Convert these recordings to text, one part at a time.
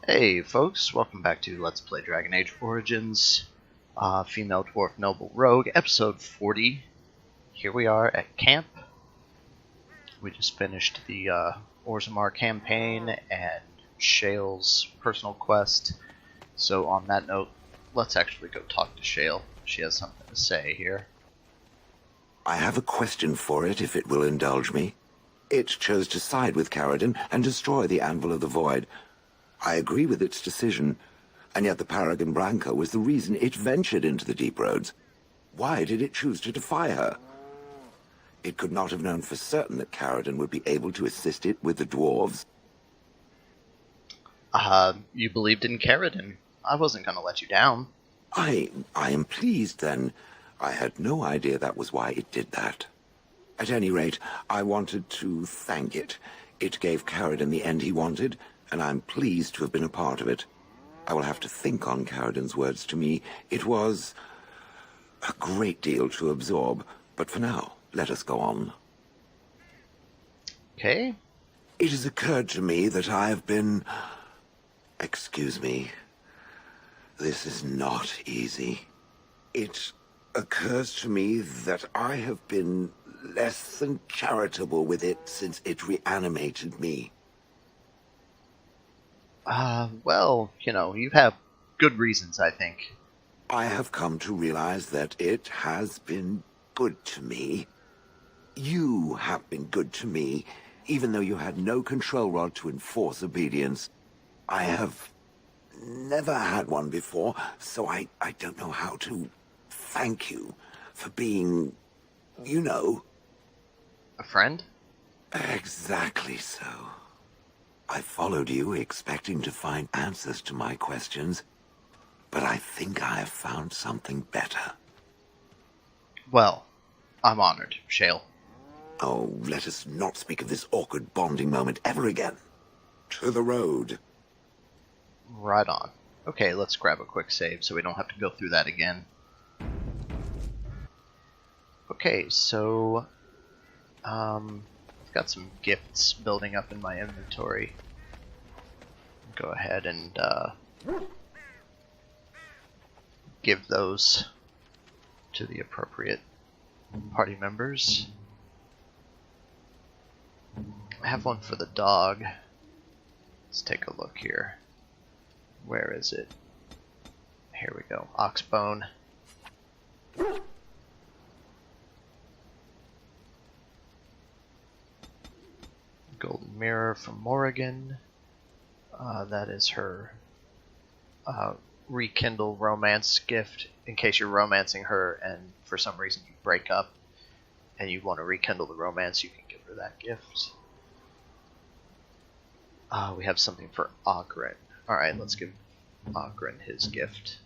Hey folks, welcome back to Let's Play Dragon Age Origins, Female Dwarf Noble Rogue, episode 40. Here we are at camp. We just finished the Orzammar campaign and Shale's personal quest. So on that note, let's actually go talk to Shale. She has something to say here. I have a question for it, if it will indulge me. It chose to side with Caledon and destroy the Anvil of the Void. I agree with its decision, and yet the Paragon Branca was the reason it ventured into the deep roads. Why did it choose to defy her? It could not have known for certain that Caledon would be able to assist it with the dwarves. You believed in Caledon. I wasn't going to let you down. I am pleased, then. I had no idea that was why it did that. At any rate, I wanted to thank it. It gave Caledon the end he wanted, and I'm pleased to have been a part of it. I will have to think on Caledon's words to me. It was a great deal to absorb, but for now, let us go on. Okay. It has occurred to me that I have been... Excuse me. This is not easy. It occurs to me that I have been less than charitable with it since it reanimated me. Well, you know, you have good reasons, I think. I have come to realize that it has been good to me. You have been good to me, even though you had no control rod to enforce obedience. I have never had one before, so I don't know how to thank you for being, you know... A friend? Exactly so. I followed you, expecting to find answers to my questions, but I think I have found something better. Well, I'm honored, Shale. Oh, let us not speak of this awkward bonding moment ever again. To the road. Right on. Okay, let's grab a quick save so we don't have to go through that again. Okay, so... I've got some gifts building up in my inventory. Go ahead and give those to the appropriate party members. I have one for the dog. Let's take a look here. Where is it? Here we go. Oxbone. Golden mirror from Morrigan. That is her rekindle romance gift in case you're romancing her and for some reason you break up and you want to rekindle the romance, you can give her that gift. We have something for Ogren. Alright, let's give Ogren his gift.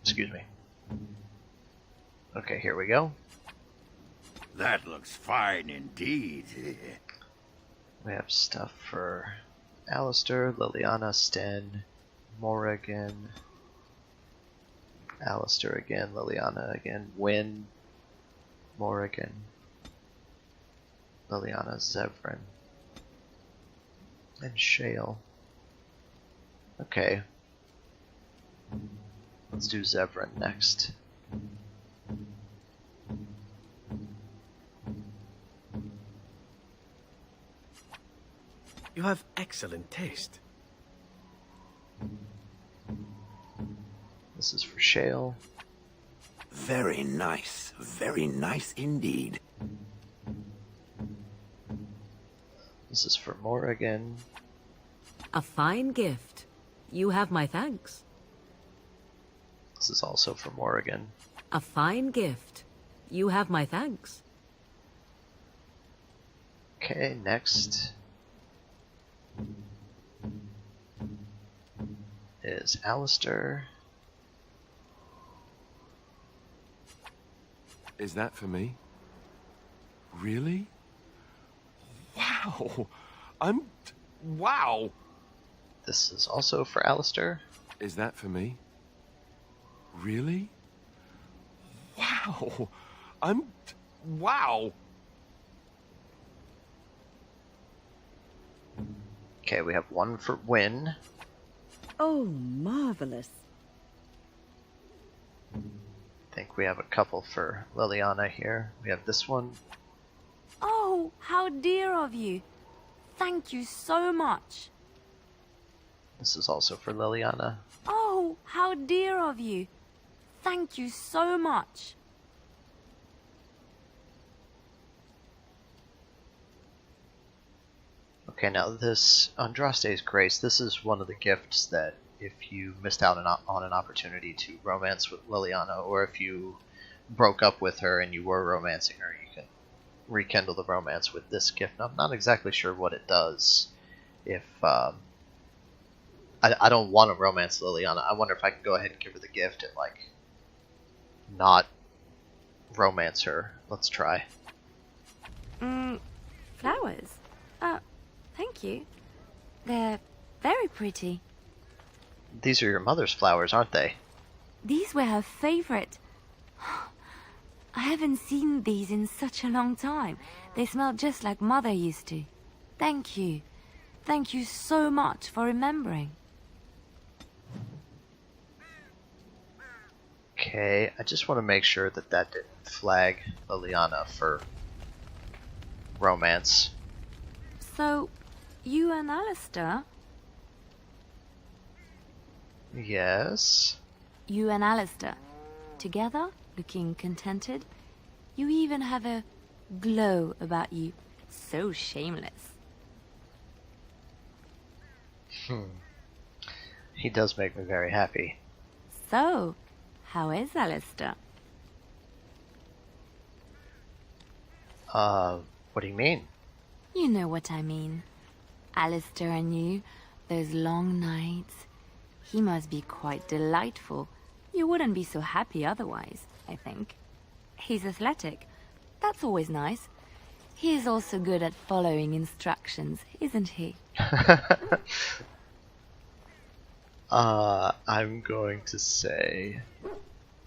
Excuse me. Okay, here we go. That looks fine indeed. We have stuff for Alistair, Liliana, Sten, Morrigan, Alistair again, Liliana again, Wynn, Morrigan, Liliana, Zevran, and Shale. Okay. Let's do Zevran next. You have excellent taste. This is for Shale. Very nice indeed. This is for Morrigan. A fine gift. You have my thanks. This is also for Morrigan. A fine gift. You have my thanks. Okay, next is Alistair. Is that for me? Really? Wow! Wow! This is also for Alistair. Is that for me? Really? Wow! Wow! Okay, we have one for Win. Oh, marvelous. I think we have a couple for Liliana here. We have this one. Oh, how dear of you. Thank you so much. This is also for Liliana. Oh, how dear of you. Thank you so much. Okay, now this Andraste's Grace, this is one of the gifts that if you missed out on an opportunity to romance with Liliana, or if you broke up with her and you were romancing her, you can rekindle the romance with this gift. Now, I'm not exactly sure what it does. If I don't want to romance Liliana, I wonder if I can go ahead and give her the gift and like not romance her. Let's try. Flowers? Thank you. They're very pretty. These are your mother's flowers, aren't they? These were her favorite. I haven't seen these in such a long time. They smell just like Mother used to. Thank you. Thank you so much for remembering. Okay, I just want to make sure that that didn't flag Liliana for romance. So, you and Alistair? Yes. You and Alistair. Together, looking contented. You even have a glow about you. So shameless. He does make me very happy. So, how is Alistair? What do you mean? You know what I mean. Alistair and you, those long nights. He must be quite delightful. You wouldn't be so happy otherwise, I think. He's athletic. That's always nice. He is also good at following instructions, isn't he? I'm going to say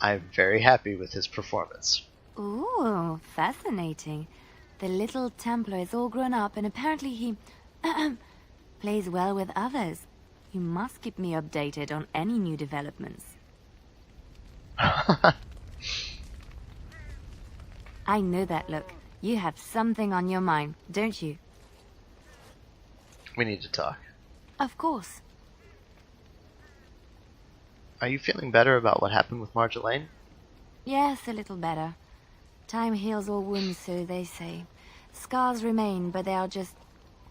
I'm very happy with his performance. Ooh, fascinating. The little Templar is all grown up and apparently he plays well with others. You must keep me updated on any new developments. I know that look. You have something on your mind, don't you? We need to talk. Of course. Are you feeling better about what happened with Marjolaine? Yes, a little better. Time heals all wounds, so they say. Scars remain, but they are just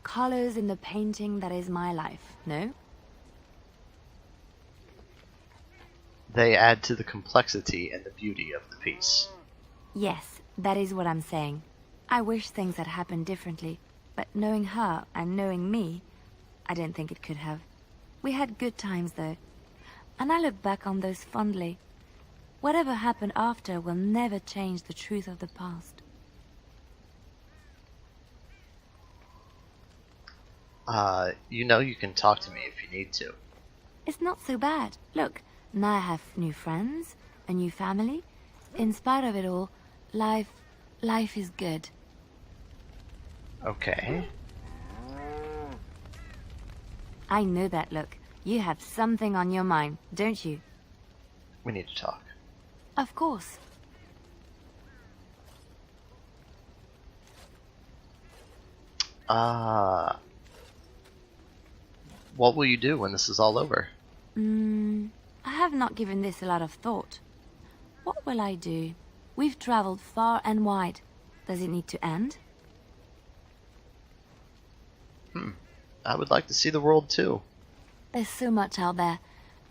colors in the painting that is my life, no? They add to the complexity and the beauty of the piece. Yes, that is what I'm saying. I wish things had happened differently, but knowing her and knowing me, I don't think it could have. We had good times, though, and I look back on those fondly. Whatever happened after will never change the truth of the past. You know you can talk to me if you need to. It's not so bad. Look, now I have new friends, a new family. In spite of it all, life is good. Okay. I know that look. You have something on your mind, don't you? We need to talk. Of course. What will you do when this is all over? I have not given this a lot of thought. What will I do? We've traveled far and wide. Does it need to end? I would like to see the world too. There's so much out there.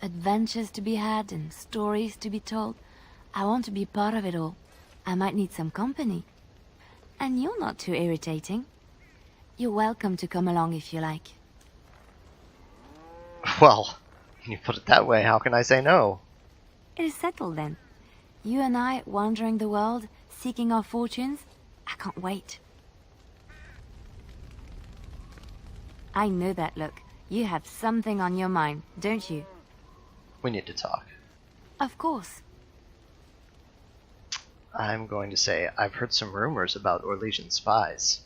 Adventures to be had and stories to be told. I want to be part of it all. I might need some company. And you're not too irritating. You're welcome to come along if you like. Well, when you put it that way, how can I say no? It is settled then. You and I wandering the world, seeking our fortunes. I can't wait. I know that look. You have something on your mind, don't you? We need to talk. Of course. I'm going to say I've heard some rumors about Orlesian spies.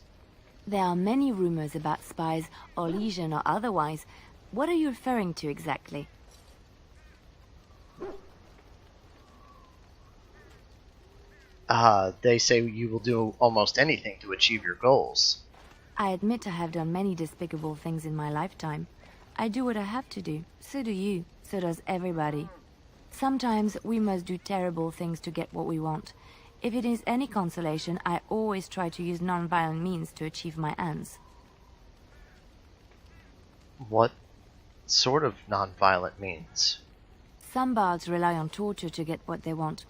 There are many rumors about spies, or legion or otherwise. What are you referring to exactly? They say you will do almost anything to achieve your goals. I admit I have done many despicable things in my lifetime. I do what I have to do. So do you. So does everybody. Sometimes we must do terrible things to get what we want. If it is any consolation, I always try to use non-violent means to achieve my ends. What sort of non-violent means? Some bards rely on torture to get what they want.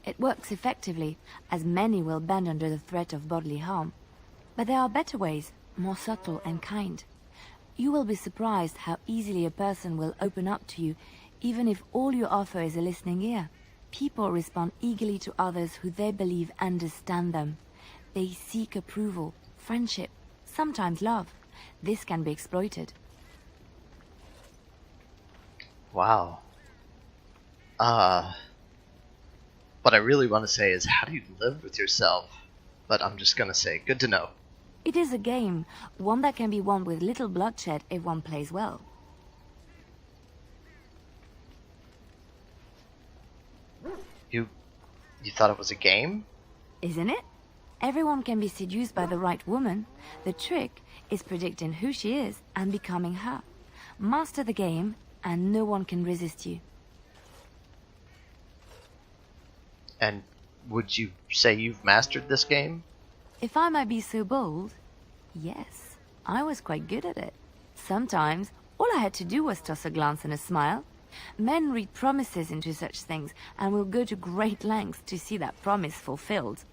It works effectively, as many will bend under the threat of bodily harm. But there are better ways, more subtle and kind. You will be surprised how easily a person will open up to you, even if all you offer is a listening ear. People respond eagerly to others who they believe understand them. They seek approval, friendship, sometimes love. This can be exploited. Wow. What I really want to say is, how do you live with yourself? But I'm just gonna say, good to know. It is a game, one that can be won with little bloodshed if one plays well. You thought it was a game? Isn't it? Everyone can be seduced by the right woman. The trick is predicting who she is and becoming her. Master the game, and no one can resist you. And would you say you've mastered this game? If I might be so bold, yes, I was quite good at it. Sometimes, all I had to do was toss a glance and a smile. Men read promises into such things, and will go to great lengths to see that promise fulfilled.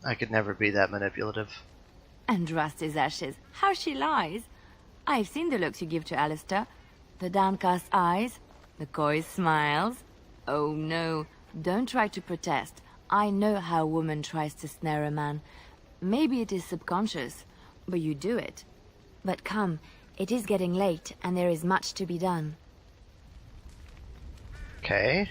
I could never be that manipulative. And rust his ashes, how she lies! I've seen the looks you give to Alistair. The downcast eyes, the coy smiles. Oh no, don't try to protest. I know how a woman tries to snare a man. Maybe it is subconscious, but you do it. But come, it is getting late, and there is much to be done. Okay.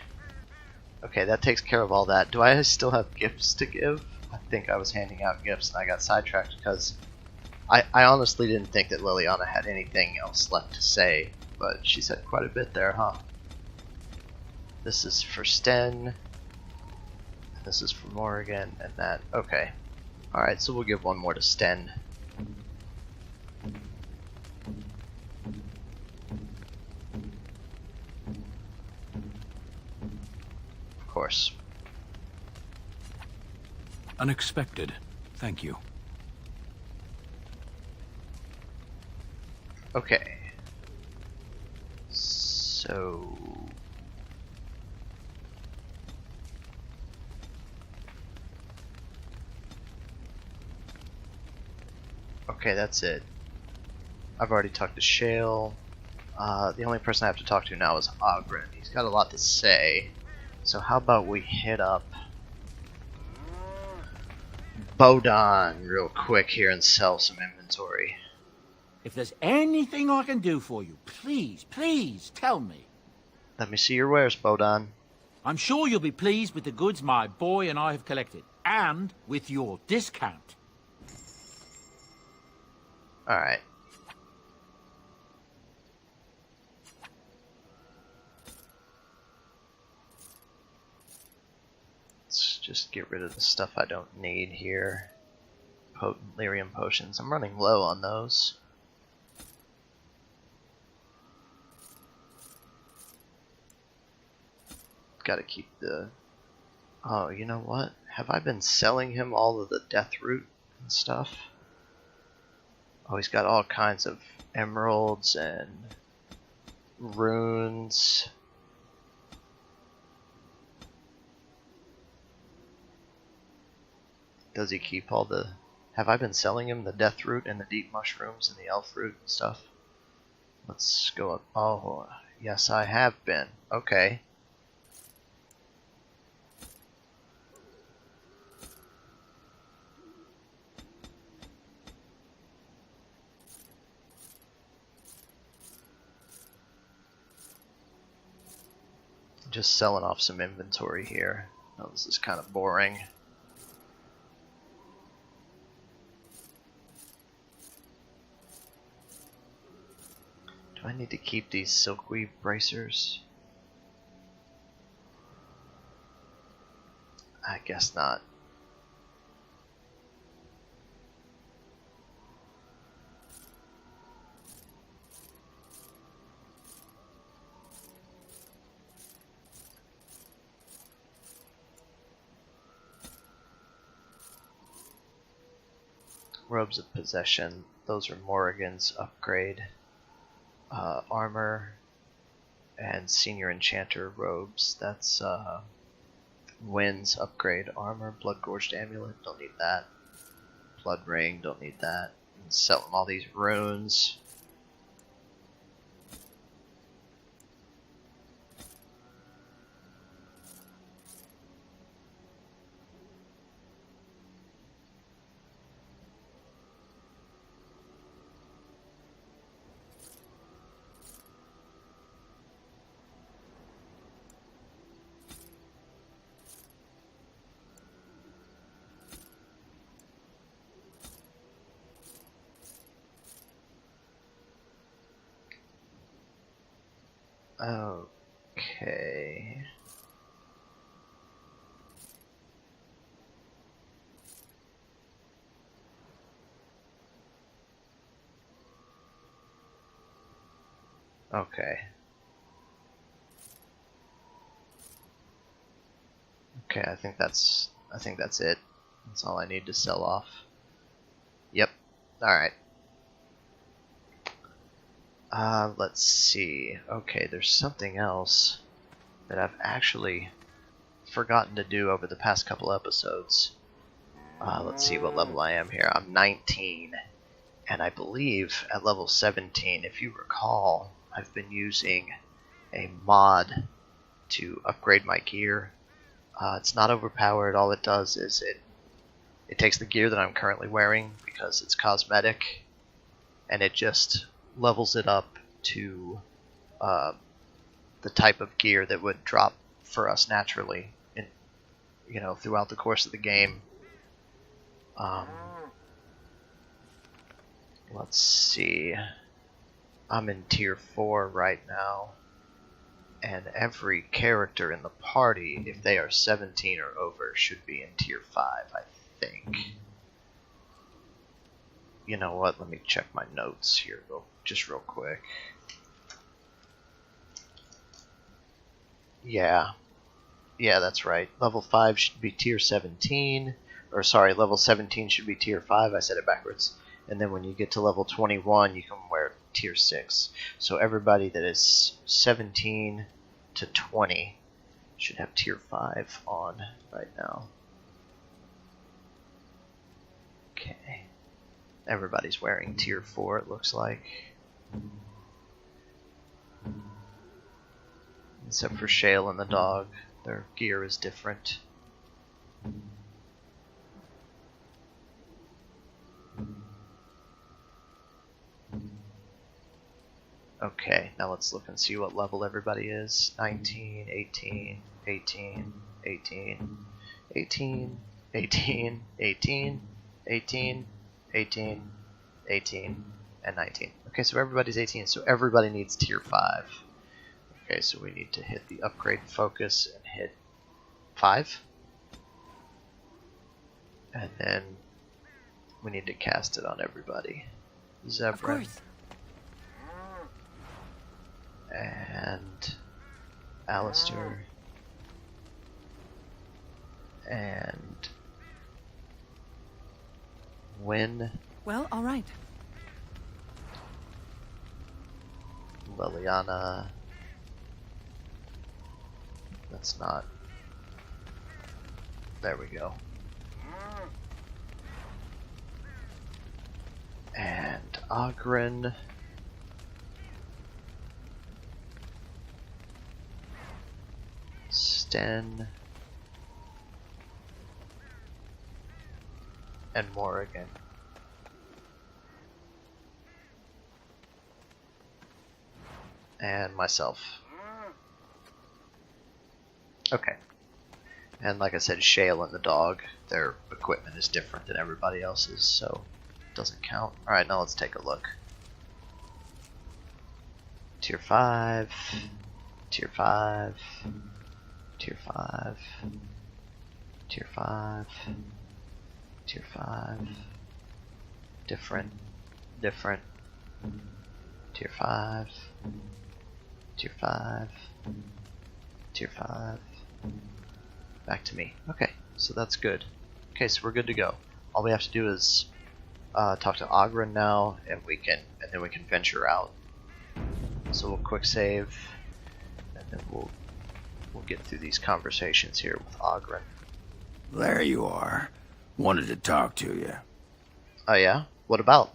Okay, that takes care of all that. Do I still have gifts to give? I think I was handing out gifts and I got sidetracked because I honestly didn't think that Liliana had anything else left to say, but she said quite a bit there, huh? This is for Sten. This is for Morrigan, and that. Okay. Alright, so we'll give one more to Sten. Of course. Unexpected. Thank you. Okay. So... okay, that's it. I've already talked to Shale. The only person I have to talk to now is Ogren. He's got a lot to say. So how about we hit up Bodon real quick here and sell some inventory. If there's anything I can do for you, please, please tell me. Let me see your wares, Bodon. I'm sure you'll be pleased with the goods my boy and I have collected, and with your discount. Alright. Let's just get rid of the stuff I don't need here. Potent lyrium potions. I'm running low on those. Gotta keep the... oh, you know what? Have I been selling him all of the death root and stuff? Oh, he's got all kinds of emeralds and runes. Does he keep all the... have I been selling him the death root and the deep mushrooms and the elf root and stuff? Let's go up. Oh, yes I have been. Okay. Just selling off some inventory here. Oh, this is kind of boring. Do I need to keep these silkweed bracers? I guess not. Robes of Possession, those are Morrigan's upgrade. Armor and Senior Enchanter robes, that's Wynn's upgrade. Armor, Blood Gorged Amulet, don't need that. Blood Ring, don't need that. And sell them all these runes. Okay. Okay. Okay, I think that's it. That's all I need to sell off. Yep. Alright. Let's see. Okay, there's something else that I've actually forgotten to do over the past couple episodes. Let's see what level I am here. I'm 19, and I believe at level 17, if you recall, I've been using a mod to upgrade my gear. It's not overpowered. All it does is it takes the gear that I'm currently wearing, because it's cosmetic, and it just levels it up to the type of gear that would drop for us naturally in, throughout the course of the game. Let's see. I'm in tier 4 right now, and every character in the party, if they are 17 or over, should be in tier 5, I think. You know what? Let me check my notes here just real quick. Yeah, that's right. Level 5 should be tier 17. Or sorry, level 17 should be tier 5. I said it backwards. And then when you get to level 21, you can wear tier 6. So everybody that is 17 to 20 should have tier 5 on right now. Okay. Everybody's wearing tier 4, it looks like. Except for Shale and the dog. Their gear is different. Okay, now let's look and see what level everybody is. 19, 18, 18, 18, 18, 18, 18, 18, 18, 18, and 19. Okay, so everybody's 18, so everybody needs tier 5. Okay, so we need to hit the upgrade focus and hit 5. And then we need to cast it on everybody. Zevran. And Alistair. And Wynn. Well, all right. Liliana. That's not. There we go. And Ogren. Sten. And Morrigan. And myself. Okay. And like I said, Shale and the dog, their equipment is different than everybody else's, so it doesn't count. Alright, now let's take a look. Tier 5. Tier 5. Tier 5. Tier 5. Tier 5. Different. Different. Tier 5. Tier 5. Tier 5. Back to me. Okay, so that's good. Okay, so we're good to go. All we have to do is talk to Ogren now, and then we can venture out. So we'll quick save, and then we'll get through these conversations here with Ogren. There you are. Wanted to talk to you. Oh yeah? What about?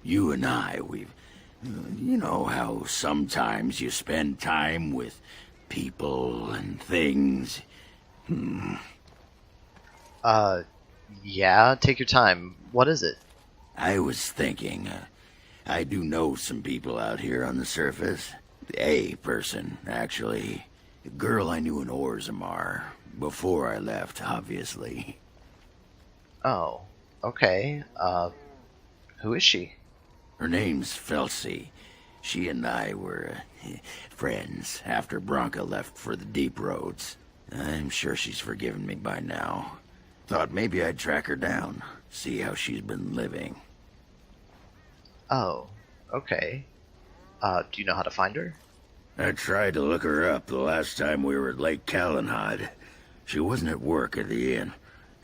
You and I, you know how sometimes you spend time with people and things? Yeah, take your time. What is it? I was thinking, I do know some people out here on the surface. A person, actually. A girl I knew in Orzammar. Before I left, obviously. Oh, okay. Who is she? Her name's Felsi. She and I were friends after Bronca left for the deep roads. I'm sure she's forgiven me by now. Thought maybe I'd track her down, see how she's been living. Oh, okay. Do you know how to find her? I tried to look her up the last time we were at Lake Calenhad. She wasn't at work at the inn.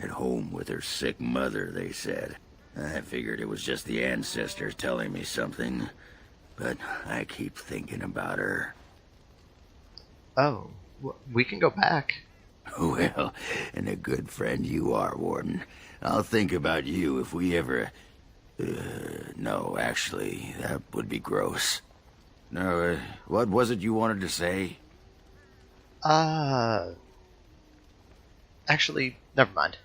At home with her sick mother, they said. I figured it was just the ancestors telling me something. But I keep thinking about her. Oh, we can go back. Well, and a good friend you are, Warden. I'll think about you if we ever... no, actually, that would be gross. No, what was it you wanted to say? Actually, never mind.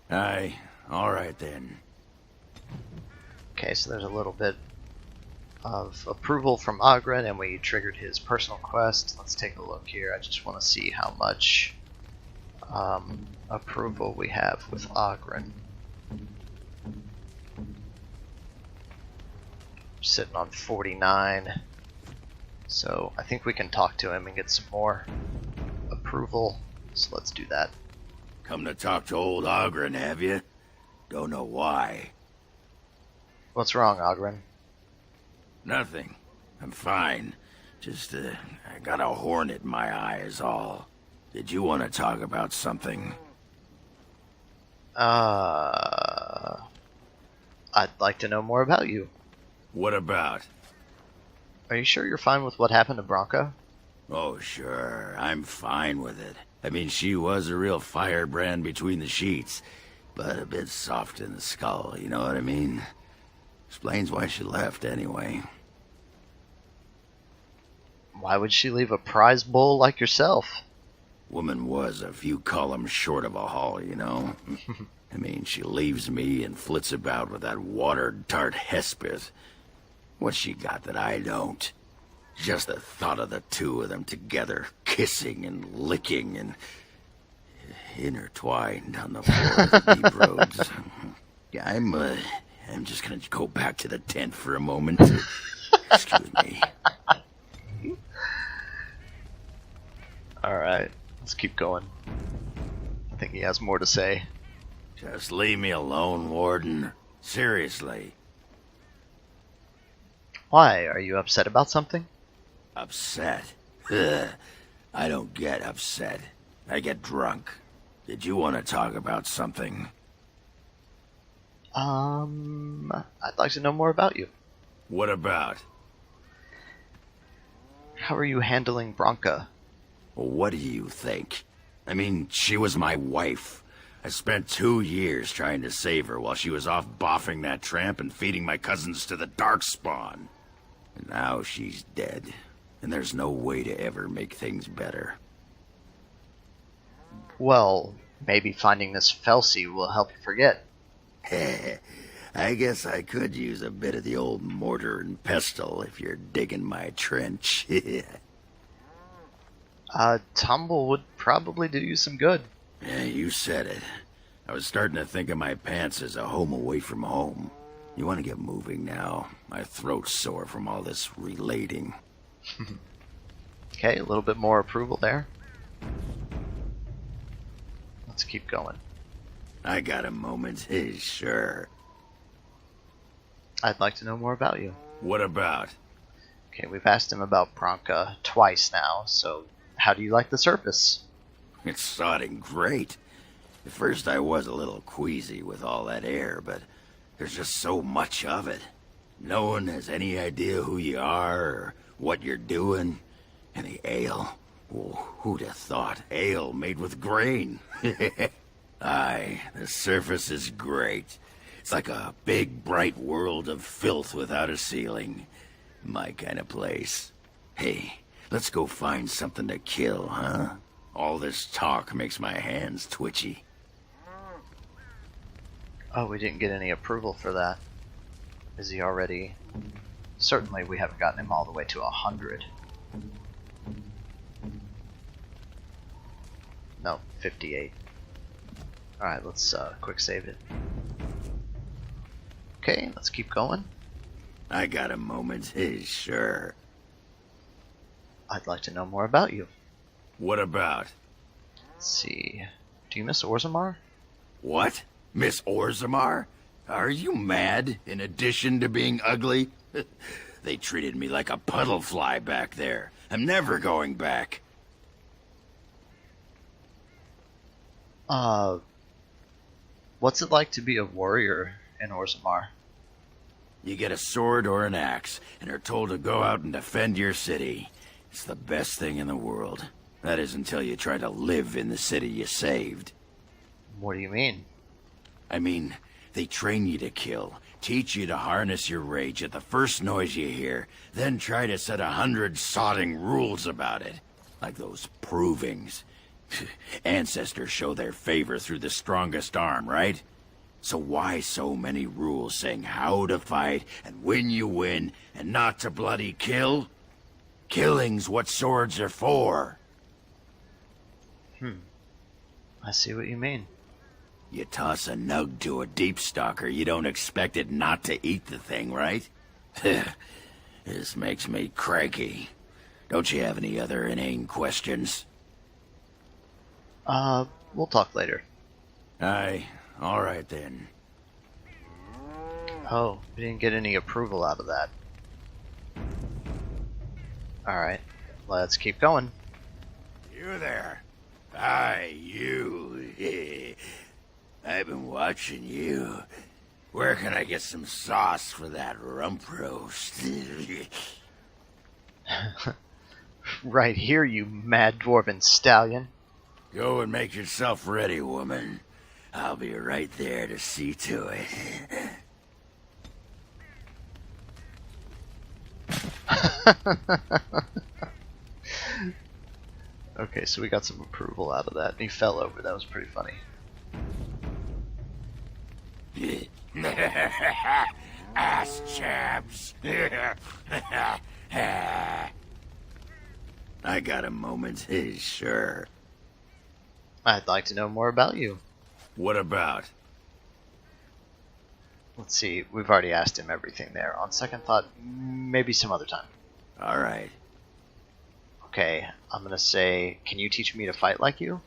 Aye, alright then. Okay, so there's a little bit of approval from Ogren, and we triggered his personal quest. Let's take a look here. I just want to see how much approval we have with Ogren. Sitting on 49. So I think we can talk to him and get some more approval. So let's do that. Come to talk to old Ogren, have you? Don't know why. What's wrong, Ogren? Nothing. I'm fine. Just, I got a hornet in my eye is all. Did you want to talk about something? I'd like to know more about you. What about? Are you sure you're fine with what happened to Bronca? Oh, sure. I'm fine with it. I mean, she was a real firebrand between the sheets, but a bit soft in the skull, you know what I mean? Explains why she left, anyway. Why would she leave a prize bull like yourself? Woman was a few columns short of a haul, you know? I mean, she leaves me and flits about with that watered tart Hespeth. What's she got that I don't? Just the thought of the two of them together, kissing and licking and intertwined on the floor of the deep roads. Yeah, I'm just gonna go back to the tent for a moment. Excuse me. Alright, let's keep going. I think he has more to say. Just leave me alone, Warden. Seriously. Why? Are you upset about something? Upset? Ugh. I don't get upset. I get drunk. Did you want to talk about something? I'd like to know more about you. What about? How are you handling Bronca? Well, what do you think? I mean, she was my wife. I spent 2 years trying to save her while she was off boffing that tramp and feeding my cousins to the Darkspawn. And now she's dead, and there's no way to ever make things better. Well, maybe finding this Felsi will help you forget. I guess I could use a bit of the old mortar and pestle if you're digging my trench. Tumble would probably do you some good. Yeah, you said it. I was starting to think of my pants as a home away from home. You want to get moving now? My throat's sore from all this relating. Okay, a little bit more approval there. Let's keep going. I got a moment, sure. I'd like to know more about you. What about? Okay, we've asked him about Bronca twice now, so how do you like the surface? It's sodding great. At first I was a little queasy with all that air, but there's just so much of it. No one has any idea who you are or what you're doing. And the ale. Oh, who'd have thought? Ale made with grain. Aye, the surface is great. It's like a big, bright world of filth without a ceiling. My kind of place. Hey, let's go find something to kill, huh? All this talk makes my hands twitchy. Oh, we didn't get any approval for that. Is he already... Certainly we haven't gotten him all the way to 100. No, 58. Alright, let's quick save it. Okay, let's keep going. I got a moment, sure. I'd like to know more about you. What about? Let's see. Do you miss Orzammar? What? Miss Orzammar? Are you mad, in addition to being ugly? They treated me like a puddle fly back there. I'm never going back. What's it like to be a warrior in Orzammar? You get a sword or an axe, and are told to go out and defend your city. It's the best thing in the world. That is until you try to live in the city you saved. What do you mean? I mean, they train you to kill, teach you to harness your rage at the first noise you hear, then try to set 100 sodding rules about it. Like those provings. Ancestors show their favor through the strongest arm, right? So why so many rules saying how to fight, and when you win, and not to bloody kill? Killing's what swords are for. I see what you mean. You toss a nug to a deep stalker, you don't expect it not to eat the thing, right? This makes me cranky. Don't you have any other inane questions? We'll talk later. Aye, alright then. Oh, we didn't get any approval out of that. Alright, let's keep going. You there. Aye, you. I've been watching you. Where can I get some sauce for that rump roast? Right here, you mad dwarven stallion. Go and make yourself ready, woman. I'll be right there to see to it. Okay, so we got some approval out of that. And he fell over. That was pretty funny. Ass chaps. I got a moment, sure. I'd like to know more about you. What about? Let's see, we've already asked him everything there. On second thought, maybe some other time. All right. Okay, I'm gonna say, can you teach me to fight like you?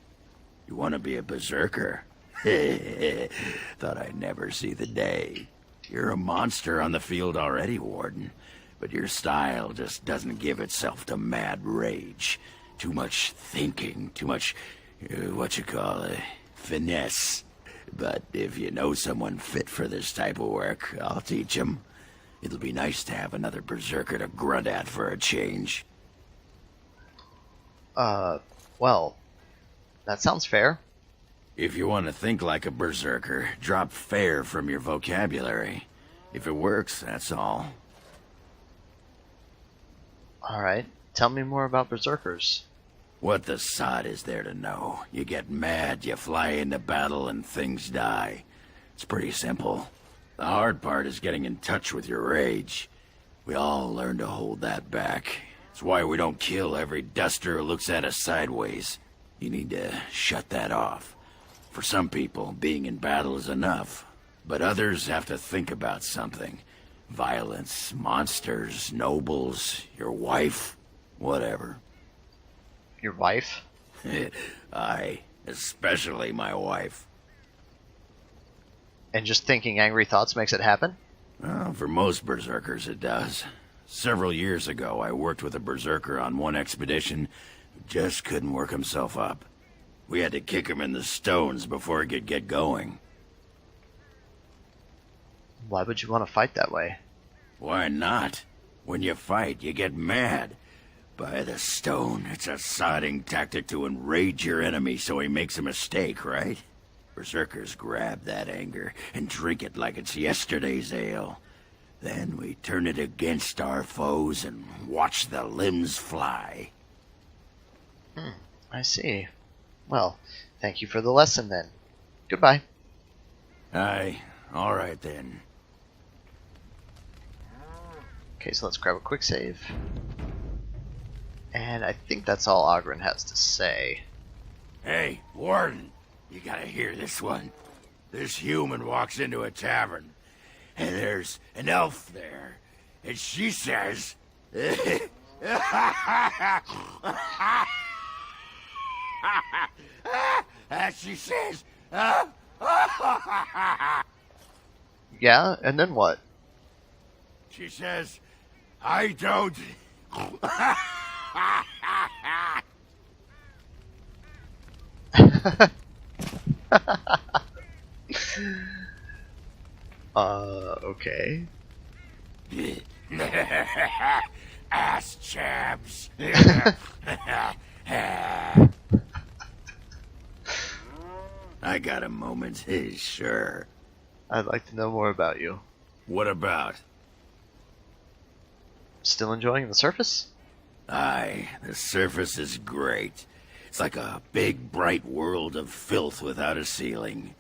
You want to be a berserker? Thought I'd never see the day. You're a monster on the field already, Warden. But your style just doesn't give itself to mad rage. Too much thinking, too much, finesse. But if you know someone fit for this type of work, I'll teach him. It'll be nice to have another berserker to grunt at for a change. Well, that sounds fair. If you want to think like a berserker, drop fair from your vocabulary. If it works, that's all. Alright, tell me more about berserkers. What the sod is there to know? You get mad, you fly into battle, and things die. It's pretty simple. The hard part is getting in touch with your rage. We all learn to hold that back. It's why we don't kill every duster who looks at us sideways. You need to shut that off. For some people, being in battle is enough. But others have to think about something. Violence, monsters, nobles, your wife. Whatever. Your wife? Aye, especially my wife. And just thinking angry thoughts makes it happen? Well, for most berserkers it does. Several years ago, I worked with a berserker on one expedition who just couldn't work himself up. We had to kick him in the stones before he could get going. Why would you want to fight that way? Why not? When you fight, you get mad. By the stone, it's a sodding tactic to enrage your enemy so he makes a mistake, right? Berserkers grab that anger and drink it like it's yesterday's ale. Then we turn it against our foes and watch the limbs fly. I see. Well, thank you for the lesson then. Goodbye. Aye, alright then. Okay, so let's grab a quick save. And I think that's all Ogren has to say. Hey, Warden, you gotta hear this one. This human walks into a tavern, and there's an elf there, and she says... she says... Yeah, and then what? She says, I don't... Okay. Ass chaps. I got a moment, sure. I'd like to know more about you. What about? Still enjoying the surface? Aye, the surface is great. It's like a big, bright world of filth without a ceiling.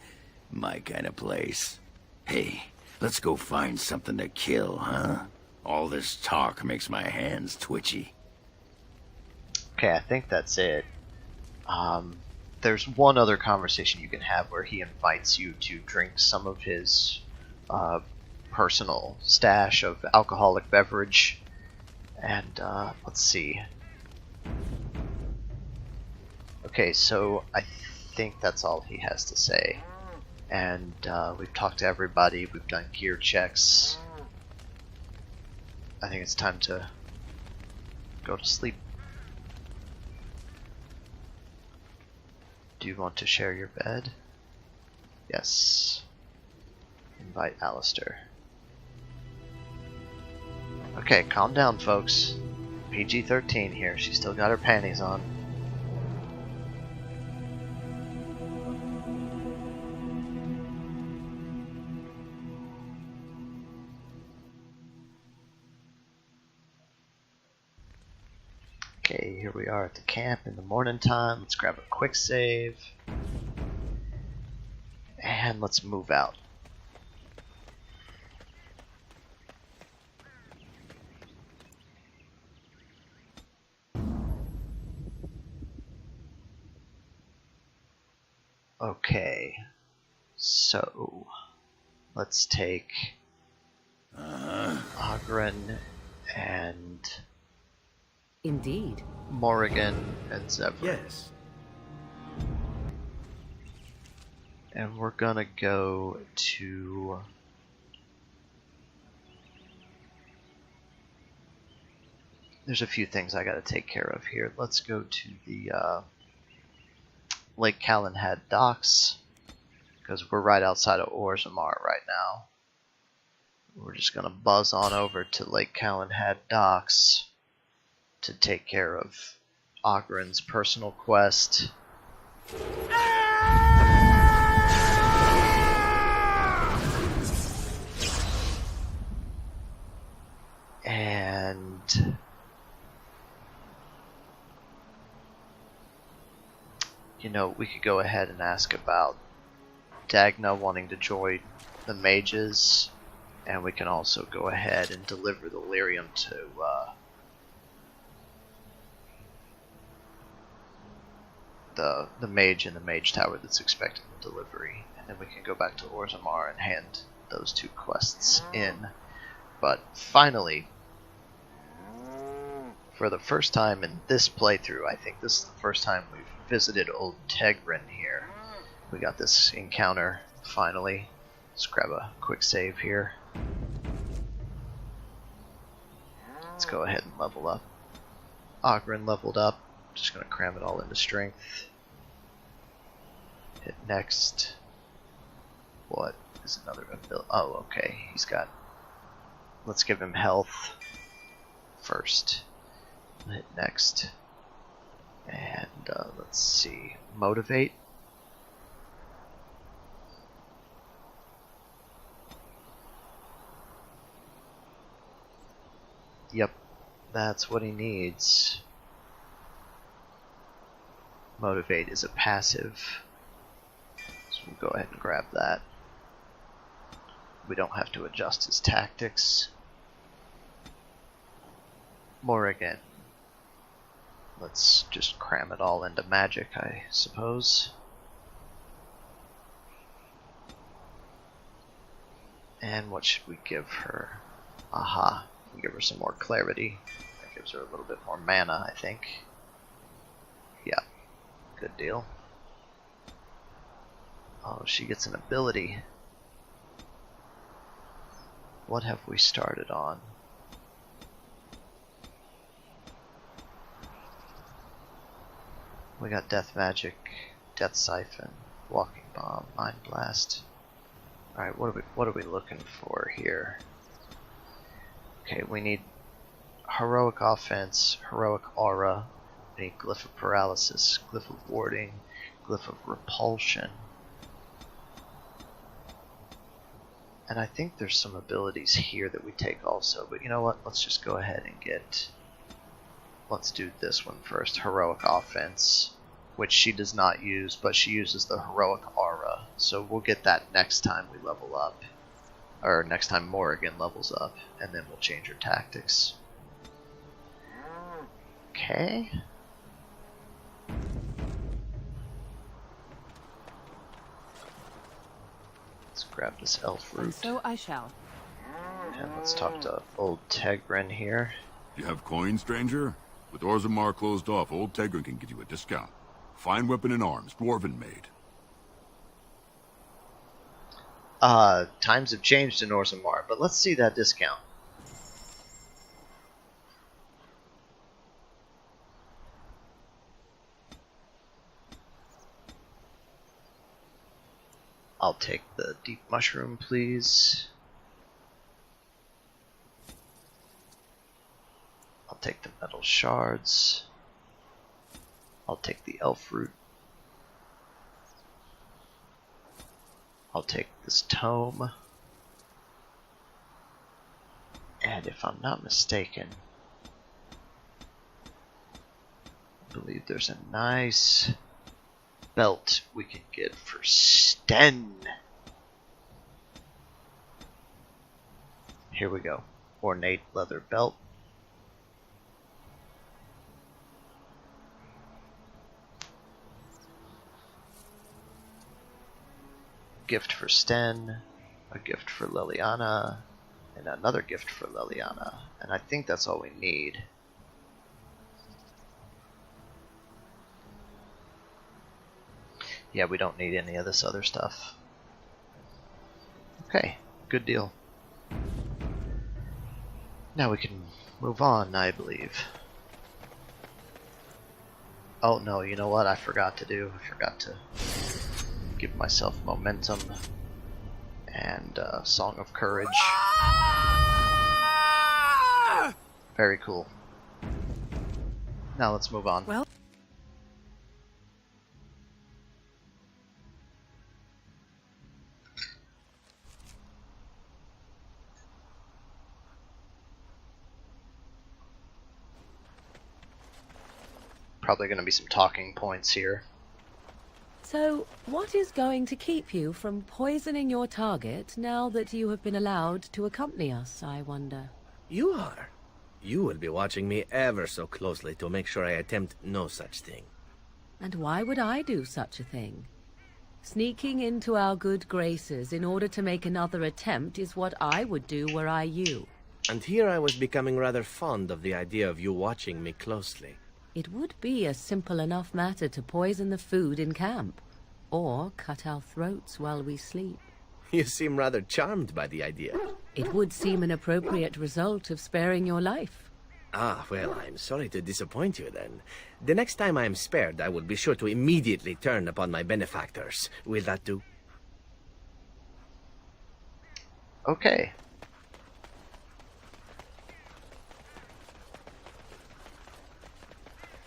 My kind of place. Hey, let's go find something to kill, huh? All this talk makes my hands twitchy. Okay, I think that's it. There's one other conversation you can have where he invites you to drink some of his personal stash of alcoholic beverage. And let's see. Okay, so I think that's all he has to say. And we've talked to everybody, we've done gear checks. I think it's time to go to sleep. Do you want to share your bed? Yes. Invite Alistair. Okay, calm down, folks. PG-13 here. She's still got her panties on. Okay, here we are at the camp in the morning time. Let's grab a quick save. And let's move out. Okay, so let's take Ogren and Indeed. Morrigan and Zevran. Yes. And we're gonna go to there's a few things I gotta take care of here. Let's go to the Lake Calenhad docks, because we're right outside of Orzammar right now. We're just gonna buzz on over to Lake Calenhad docks to take care of Ogren's personal quest. And you know, we could go ahead and ask about Dagna wanting to join the mages, and we can also go ahead and deliver the lyrium to the mage in the mage tower that's expecting the delivery, and then we can go back to Orzammar and hand those two quests in. But finally, For the first time in this playthrough, I think this is the first time we've visited Old Tegrin here. We got this encounter, finally. Let's grab a quick save here. Let's go ahead and level up. Oghren leveled up. Just going to cram it all into strength. Hit next. What is another ability? Oh, okay. He's got... Let's give him health first. Hit next. And let's see. Motivate. Yep, that's what he needs. Motivate is a passive. So we'll go ahead and grab that. We don't have to adjust his tactics. Morrigan. Let's just cram it all into magic, I suppose. And what should we give her? Aha. We'll give her some more clarity. That gives her a little bit more mana, I think. Yeah. Good deal. Oh, she gets an ability. What have we started on? We got Death Magic, Death Siphon, Walking Bomb, Mind Blast. Alright, what are we looking for here? Okay, we need Heroic Offense, Heroic Aura, we need Glyph of Paralysis, Glyph of Warding, Glyph of Repulsion. And I think there's some abilities here that we take also, but you know what, let's just go ahead and get... Let's do this one first, Heroic Offense, which she does not use, but she uses the Heroic Aura, so we'll get that next time we level up. Or next time Morrigan levels up, and then we'll change her tactics. Okay. Let's grab this elf root. And so I shall. And let's talk to Old Tegrin here. You have coin, stranger? With Orzammar closed off, Old Tegrin can give you a discount. Fine weapon and arms, dwarven made. Times have changed in Orzammar, but let's see that discount. I'll take the deep mushroom, please. I'll take the metal shards. I'll take the elf root. I'll take this tome. And if I'm not mistaken, I believe there's a nice belt we can get for Sten. Here we go. Ornate leather belt. Gift for Sten, a gift for Liliana, and another gift for Liliana. And I think that's all we need. Yeah, we don't need any of this other stuff. Okay, good deal. Now we can move on, I believe. Oh no, you know what I forgot to do? I forgot to give myself momentum and Song of Courage. Very cool. Now let's move on. Well, Probably going to be some talking points here. so what is going to keep you from poisoning your target now that you have been allowed to accompany us, I wonder? You are. You will be watching me ever so closely to make sure I attempt no such thing. And why would I do such a thing? Sneaking into our good graces in order to make another attempt is what I would do were I you. And here I was becoming rather fond of the idea of you watching me closely. It would be a simple enough matter to poison the food in camp, or cut our throats while we sleep. You seem rather charmed by the idea. It would seem an appropriate result of sparing your life. Ah, well, I'm sorry to disappoint you then. The next time I am spared, I will be sure to immediately turn upon my benefactors. Will that do? Okay.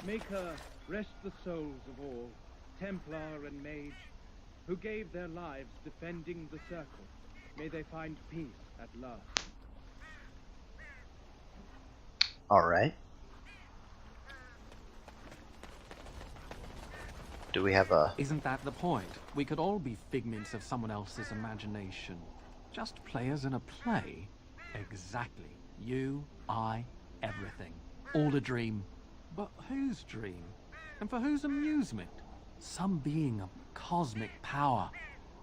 Maker, rest the souls of all, Templar and Mage, who gave their lives defending the Circle. May they find peace at last. Alright. Do we have a... Isn't that the point? We could all be figments of someone else's imagination. Just players in a play. Exactly. You, I, everything. All a dream. But whose dream? And for whose amusement? Some being of cosmic power.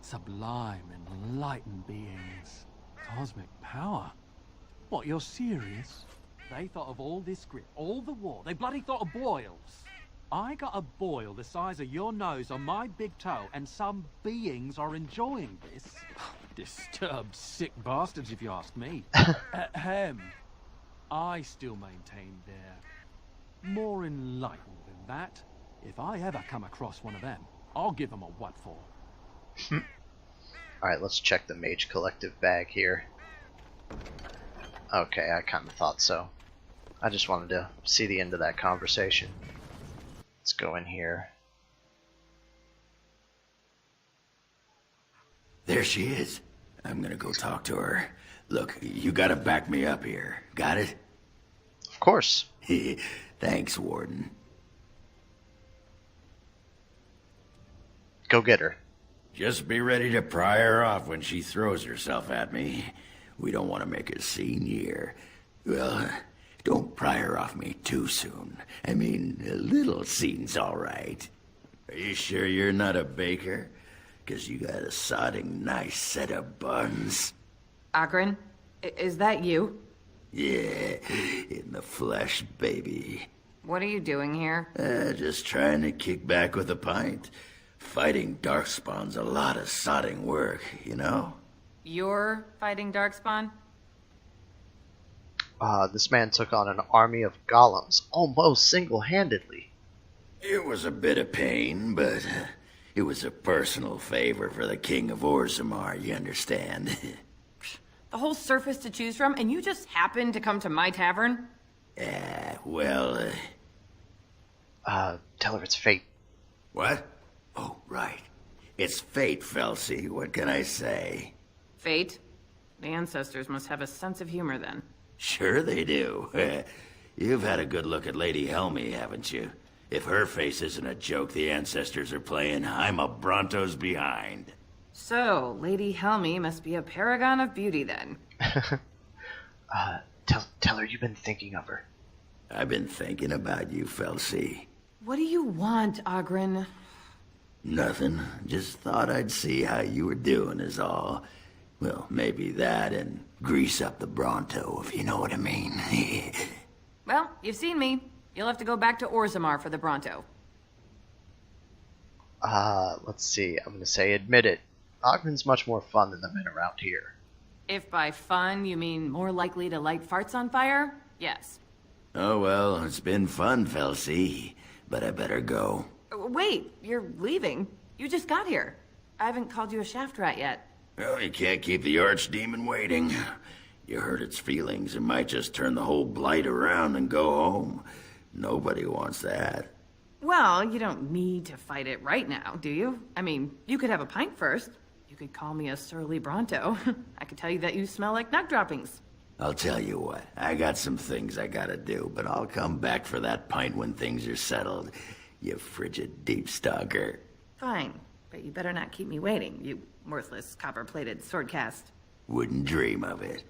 Sublime, enlightened beings. Cosmic power? What, you're serious? They thought of all this grit, all the war. They bloody thought of boils. I got a boil the size of your nose on my big toe, and some beings are enjoying this. Disturbed, sick bastards, if you ask me. Ahem. I still maintain they're more enlightened than that. If I ever come across one of them, I'll give them a what for. Alright, let's check the Mage Collective bag here. Okay, I kind of thought so. I just wanted to see the end of that conversation. Let's go in here. There she is. I'm gonna go talk to her. Look, you gotta back me up here. Got it? Of course. Thanks, Warden. Go get her. Just be ready to pry her off when she throws herself at me. We don't want to make a scene here. Well, don't pry her off me too soon. I mean, a little scene's all right. Are you sure you're not a baker? 'Cause you got a sodding nice set of buns. Ogren, is that you? Yeah, in the flesh, baby. What are you doing here? Just trying to kick back with a pint. Fighting Darkspawn's a lot of sodding work, you know? You're fighting Darkspawn? This man took on an army of golems almost single-handedly. It was a bit of pain, but it was a personal favor for the King of Orzammar, you understand? The whole surface to choose from, and you just happened to come to my tavern? Well, tell her it's fate. What? Oh, right. It's fate, Felsi. What can I say? Fate? The ancestors must have a sense of humor then. Sure they do. You've had a good look at Lady Helmy, haven't you? If her face isn't a joke the ancestors are playing, I'm a Bronto's behind. So, Lady Helmy must be a paragon of beauty then. Tell her you've been thinking of her. I've been thinking about you, Felsi. What do you want, Ogren? Nothing. Just thought I'd see how you were doing is all. Well, maybe that and grease up the Bronto, if you know what I mean. Well, you've seen me. You'll have to go back to Orzammar for the Bronto. Let's see. I'm gonna say admit it. Ogren's much more fun than the men around here. If by fun you mean more likely to light farts on fire, yes. Oh well, it's been fun, Felsi. But I better go. Wait, you're leaving? You just got here. I haven't called you a shaft rat yet. Well, you can't keep the archdemon waiting. You hurt its feelings, it might just turn the whole blight around and go home. Nobody wants that. Well, you don't need to fight it right now, do you? I mean, you could have a pint first. You could call me a surly Bronto. I could tell you that you smell like nut droppings. I'll tell you what, I got some things I gotta do, but I'll come back for that pint when things are settled. You frigid deep stalker. Fine, but you better not keep me waiting, you worthless copper-plated swordcast. Wouldn't dream of it.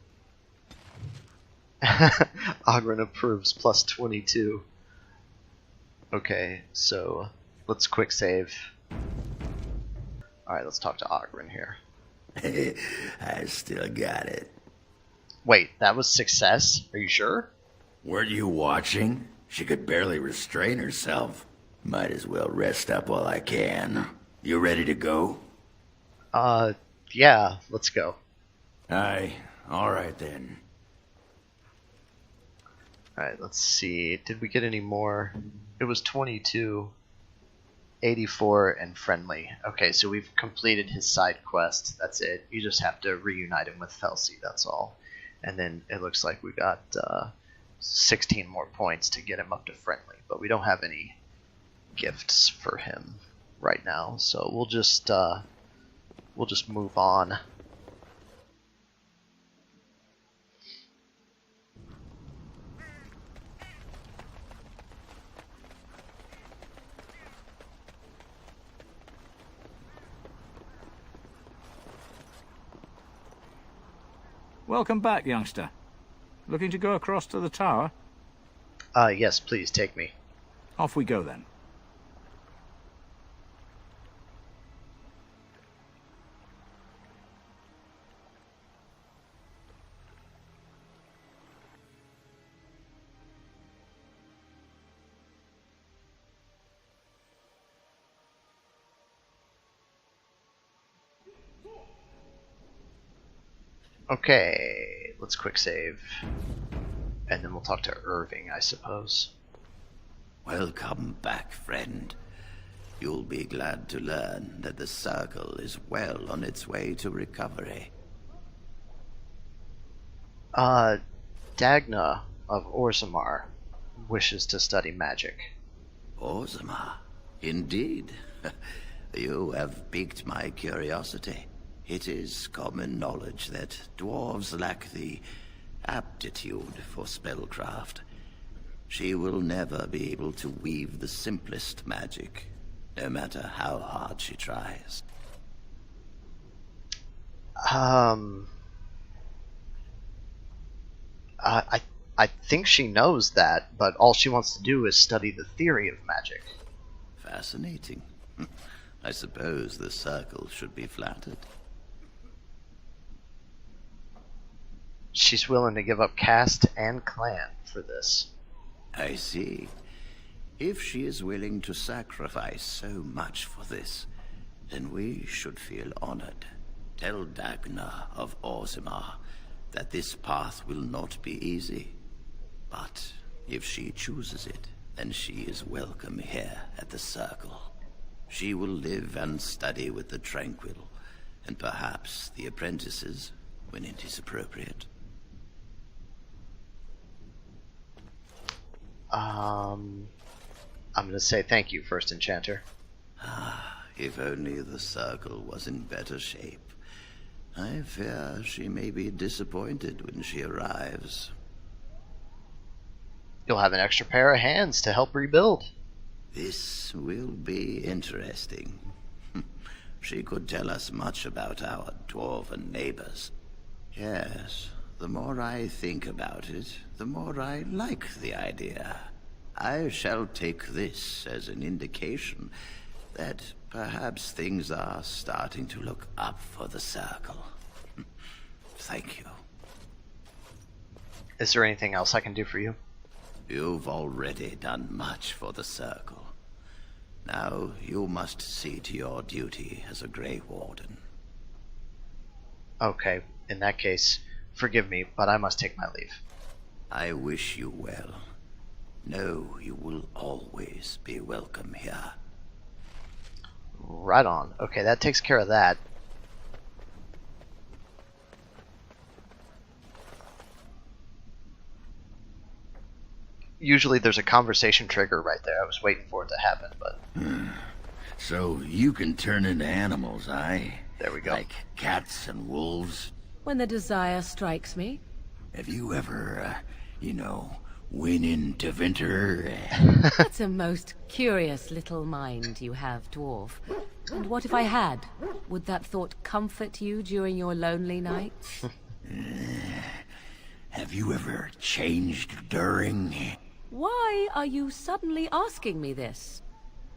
Ogren approves plus 22. Okay, so let's quick save. Alright, let's talk to Ogren here. I still got it. Wait, that was success? Are you sure? Weren't you watching? She could barely restrain herself. Might as well rest up while I can. You ready to go? Yeah, let's go. Aye, alright then. Alright, let's see. Did we get any more? It was 22, 84, and friendly. Okay, so we've completed his side quest. That's it. You just have to reunite him with Felsi, that's all. And then it looks like we got 16 more points to get him up to friendly. But we don't have any gifts for him right now, so we'll just move on. Welcome back, youngster. Looking to go across to the tower? Yes, please take me. Off we go then. Okay, let's quick save. And then we'll talk to Irving, I suppose. Welcome back, friend. You'll be glad to learn that the Circle is well on its way to recovery. Dagna of Orzammar wishes to study magic. Orzammar? Indeed. You have piqued my curiosity. It is common knowledge that dwarves lack the aptitude for spellcraft. She will never be able to weave the simplest magic, no matter how hard she tries. I think she knows that, but all she wants to do is study the theory of magic. Fascinating. I suppose the Circle should be flattered. She's willing to give up caste and clan for this. I see. If she is willing to sacrifice so much for this, then we should feel honored. Tell Dagna of Orzammar that this path will not be easy. But if she chooses it, then she is welcome here at the Circle. She will live and study with the Tranquil, and perhaps the apprentices, when it is appropriate. I'm gonna say thank you, First Enchanter. If only the Circle was in better shape. I fear she may be disappointed when she arrives. You'll have an extra pair of hands to help rebuild. This will be interesting. She could tell us much about our dwarven neighbors. Yes, the more I think about it, the more I like the idea. I shall take this as an indication that perhaps things are starting to look up for the Circle. Thank you. Is there anything else I can do for you? You've already done much for the Circle. Now you must see to your duty as a Grey Warden. Okay, in that case, forgive me, but I must take my leave. I wish you well. Know you will always be welcome here. Right on. Okay, that takes care of that. Usually there's a conversation trigger right there. I was waiting for it to happen, but... So you can turn into animals, aye? There we go. Like cats and wolves? When the desire strikes me. Have you ever, went into winter? That's a most curious little mind you have, Dwarf. And what if I had? Would that thought comfort you during your lonely nights? Have you ever changed during? Why are you suddenly asking me this?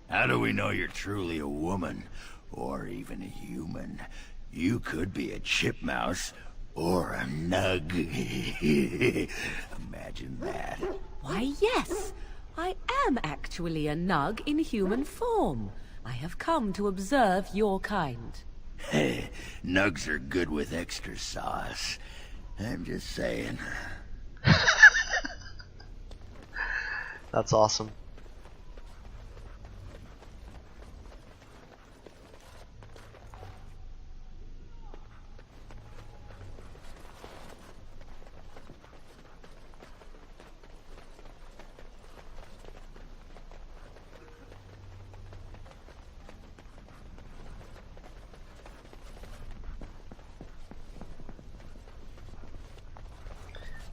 How do we know you're truly a woman? Or even a human? You could be a chipmouse, Or a nug. Imagine that. Why, yes. I am actually a nug in human form. I have come to observe your kind. Nugs are good with extra sauce. I'm just saying. That's awesome.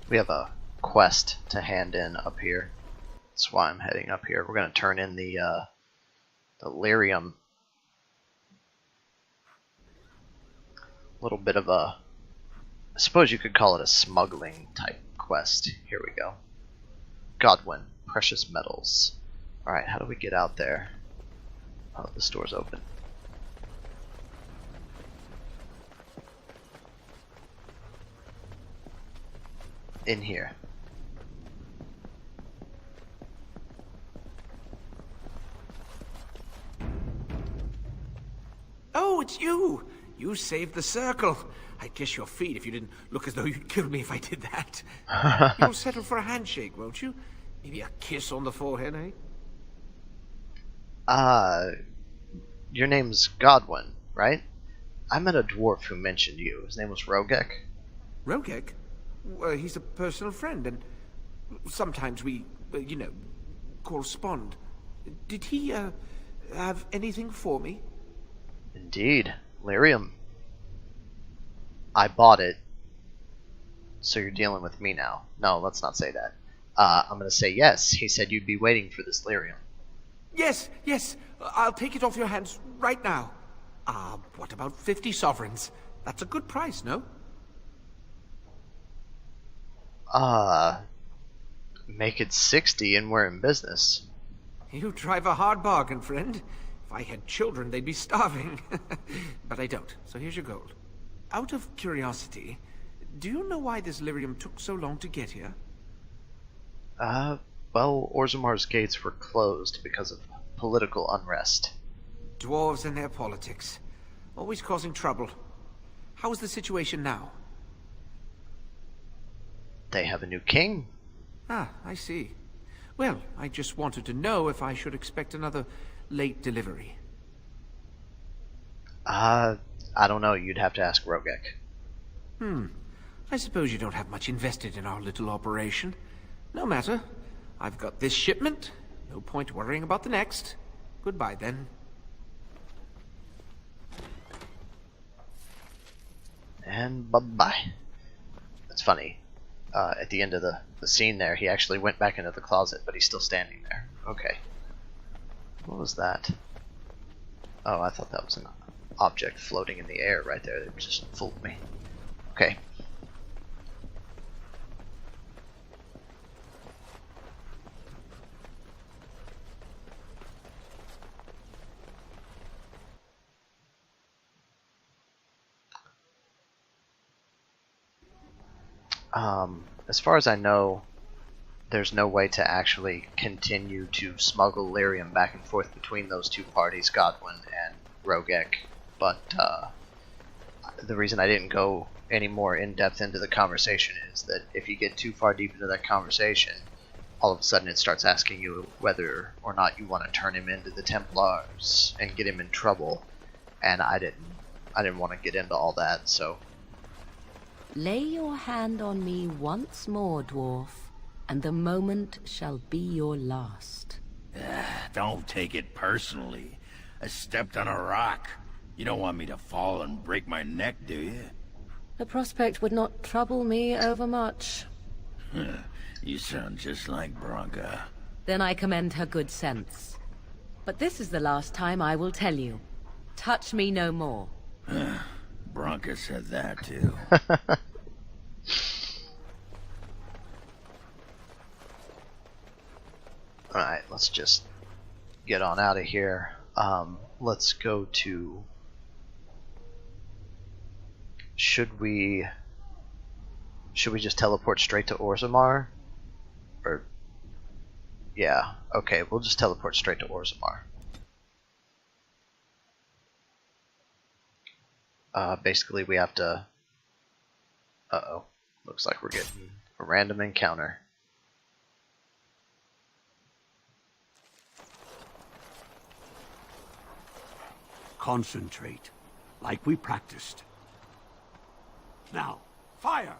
We have a quest to hand in up here. That's why I'm heading up here. We're going to turn in the lyrium. A little bit of a, I suppose you could call it a smuggling type quest. Here we go. Godwin, precious metals. Alright, how do we get out there? Oh, this door's open. In here. Oh, it's you! You saved the circle. I'd kiss your feet if you didn't look as though you'd kill me if I did that. You'll settle for a handshake, won't you? Maybe a kiss on the forehead, eh? Your name's Godwin, right? I met a dwarf who mentioned you. His name was Rogek. Rogek? Well, he's a personal friend, and sometimes we, you know, correspond. Did he, have anything for me? Indeed. Lyrium. I bought it. So you're dealing with me now. No, let's not say that. I'm gonna say yes. He said you'd be waiting for this lyrium. Yes, yes. I'll take it off your hands right now. What about 50 sovereigns? That's a good price, no? Make it 60 and we're in business. You drive a hard bargain, friend. If I had children, they'd be starving. But I don't, so here's your gold. Out of curiosity, do you know why this lyrium took so long to get here? Well, Orzammar's gates were closed because of political unrest. Dwarves and their politics. Always causing trouble. How is the situation now? They have a new king. Ah, I see. Well, I just wanted to know if I should expect another late delivery. I don't know. You'd have to ask Rogek. I suppose you don't have much invested in our little operation. No matter. I've got this shipment. No point worrying about the next. Goodbye, then. And bye-bye. It's funny. At the end of the scene there, he actually went back into the closet, but he's still standing there. Okay. What was that? Oh, I thought that was an object floating in the air right there. It just fooled me. Okay. As far as I know, there's no way to actually continue to smuggle lyrium back and forth between those two parties, Godwin and Rogek. But the reason I didn't go any more in-depth into the conversation is that if you get too far deep into that conversation, all of a sudden it starts asking you whether or not you want to turn him into the Templars and get him in trouble. And I didn't want to get into all that, so... Lay your hand on me once more, dwarf, and the moment shall be your last. Don't take it personally. I stepped on a rock. You don't want me to fall and break my neck, do you? The prospect would not trouble me overmuch. You sound just like Bronca. Then I commend her good sense. But this is the last time I will tell you. Touch me no more. Bronca said that too. Alright, let's just get on out of here. Let's go to... Should we Should we just teleport straight to Orzammar? Or... yeah, okay, we'll just teleport straight to Orzammar. Basically we have to... uh-oh. Looks like we're getting a random encounter. Concentrate, like we practiced. Now, fire!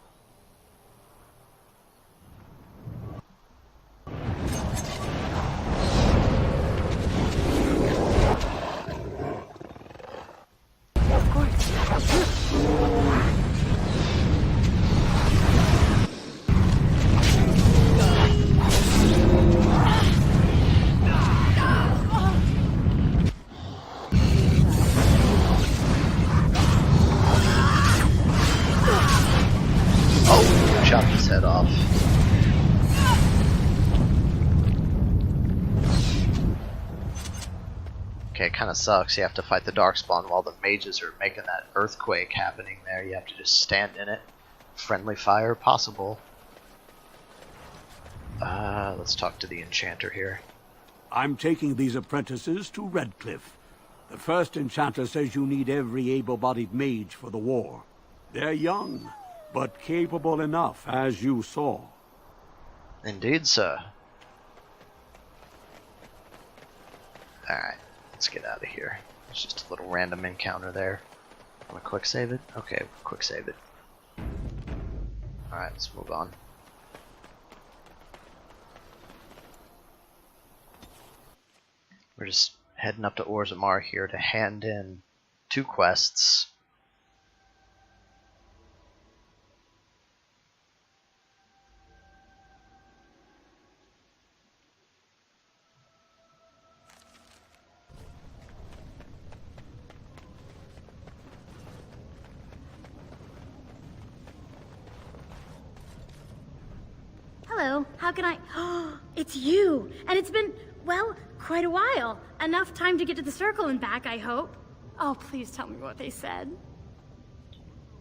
Of course. Chop his head off. Okay, it kind of sucks. You have to fight the Darkspawn while the mages are making that earthquake happening there. You have to just stand in it. Friendly fire possible. Let's talk to the enchanter here. I'm taking these apprentices to Redcliffe. The first enchanter says you need every able-bodied mage for the war. They're young, but capable enough, as you saw. Indeed, sir. Alright, let's get out of here. It's just a little random encounter there. Wanna quick save it? Okay, quick save it. Alright, let's move on. We're just heading up to Orzammar here to hand in 2 quests. Hello, how can I... Oh, it's you! And it's been, well, quite a while. Enough time to get to the circle and back, I hope. Oh, please tell me what they said.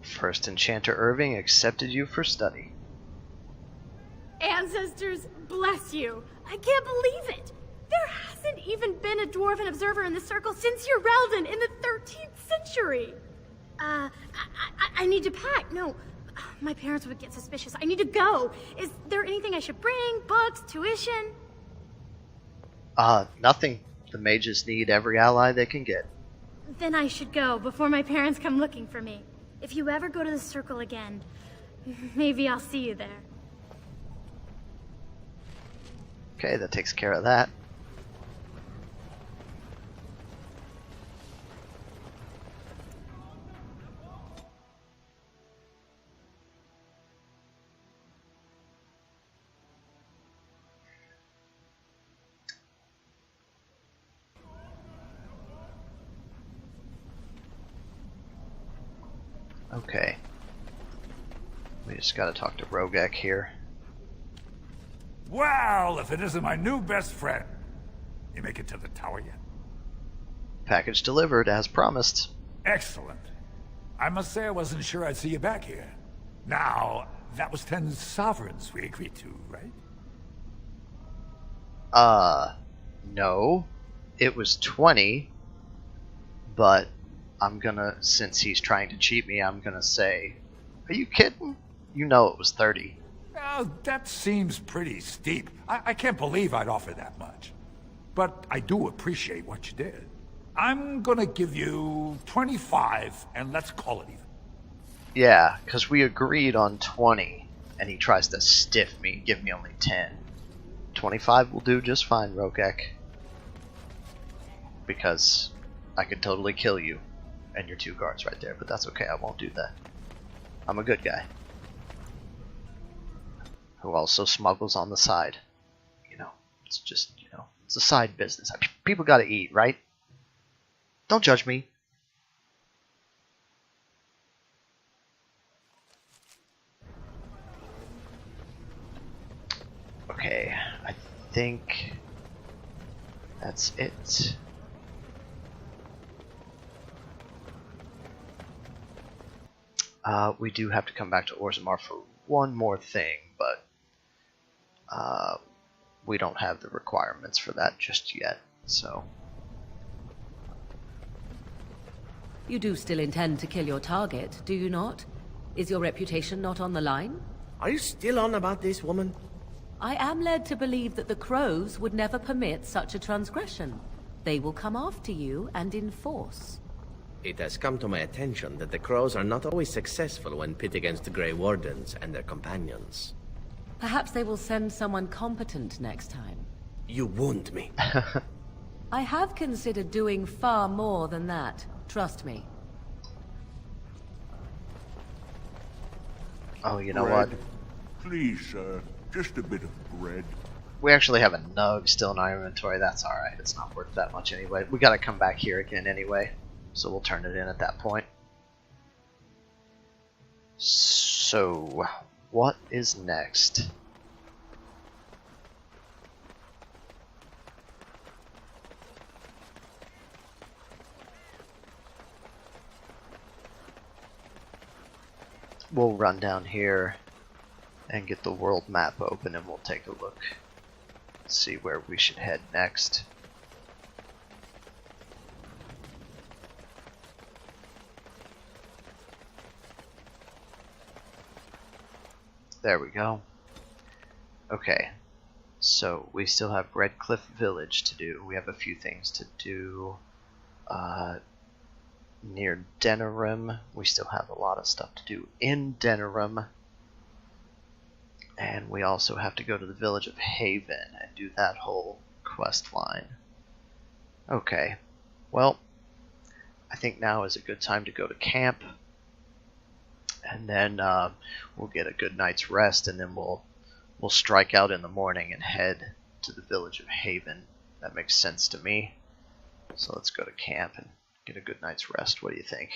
First Enchanter Irving accepted you for study. Ancestors, bless you. I can't believe it. There hasn't even been a dwarven observer in the circle since your Relden in the 13th century. I need to pack. No, my parents would get suspicious. I need to go. Is there anything I should bring? Books? Tuition? Nothing. The mages need every ally they can get. Then I should go before my parents come looking for me. If you ever go to the circle again, maybe I'll see you there. Okay, that takes care of that. Okay. We just gotta talk to Rogek here. Well, if it isn't my new best friend. You make it to the tower yet? Package delivered, as promised. Excellent. I must say I wasn't sure I'd see you back here. Now, that was 10 sovereigns we agreed to, right? No. It was 20, but I'm gonna, since he's trying to cheat me, I'm gonna say, are you kidding? You know it was 30. That seems pretty steep. I can't believe I'd offer that much. But I do appreciate what you did. I'm gonna give you 25, and let's call it even. Yeah, because we agreed on 20, and he tries to stiff me, give me only 10. 25 will do just fine, Rogek. Because I could totally kill you and your 2 guards right there, but that's okay, I won't do that. I'm a good guy. Who also smuggles on the side. You know, it's just, you know, it's a side business. People gotta eat, right? Don't judge me. Okay, I think that's it. We do have to come back to Orzammar for one more thing, but we don't have the requirements for that just yet, so... You do still intend to kill your target, do you not? Is your reputation not on the line? Are you still on about this woman? I am led to believe that the crows would never permit such a transgression. They will come after you and in force. It has come to my attention that the crows are not always successful when pit against the Grey Wardens and their companions. Perhaps they will send someone competent next time. You wound me. I have considered doing far more than that. Trust me. Oh, you know Bread. what? Please, sir. Just a bit of bread. We actually have a nug still in our inventory. That's alright. It's not worth that much anyway. We gotta come back here again anyway. So we'll turn it in at that point. So, what is next? We'll run down here and get the world map open and we'll take a look. See where we should head next. There we go. Okay, so we still have Red Cliff Village to do. We have a few things to do. Near Denerim, we still have a lot of stuff to do in Denerim. And we also have to go to the village of Haven and do that whole quest line. Okay, well, I think now is a good time to go to camp. And then we'll get a good night's rest, and then we'll strike out in the morning and head to the village of Haven. That makes sense to me. So let's go to camp and get a good night's rest. What do you think?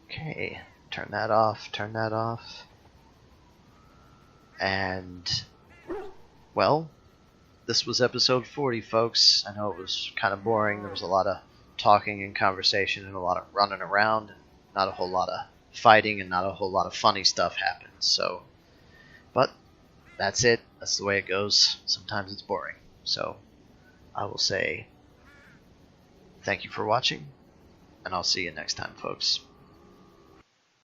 Okay, turn that off, turn that off. And, well, this was episode 40, folks. I know it was kind of boring. There was a lot of talking and conversation and a lot of running around, and not a whole lot of fighting, and not a whole lot of funny stuff happened. So, but that's it. That's the way it goes. Sometimes it's boring. So, I will say thank you for watching, and I'll see you next time, folks.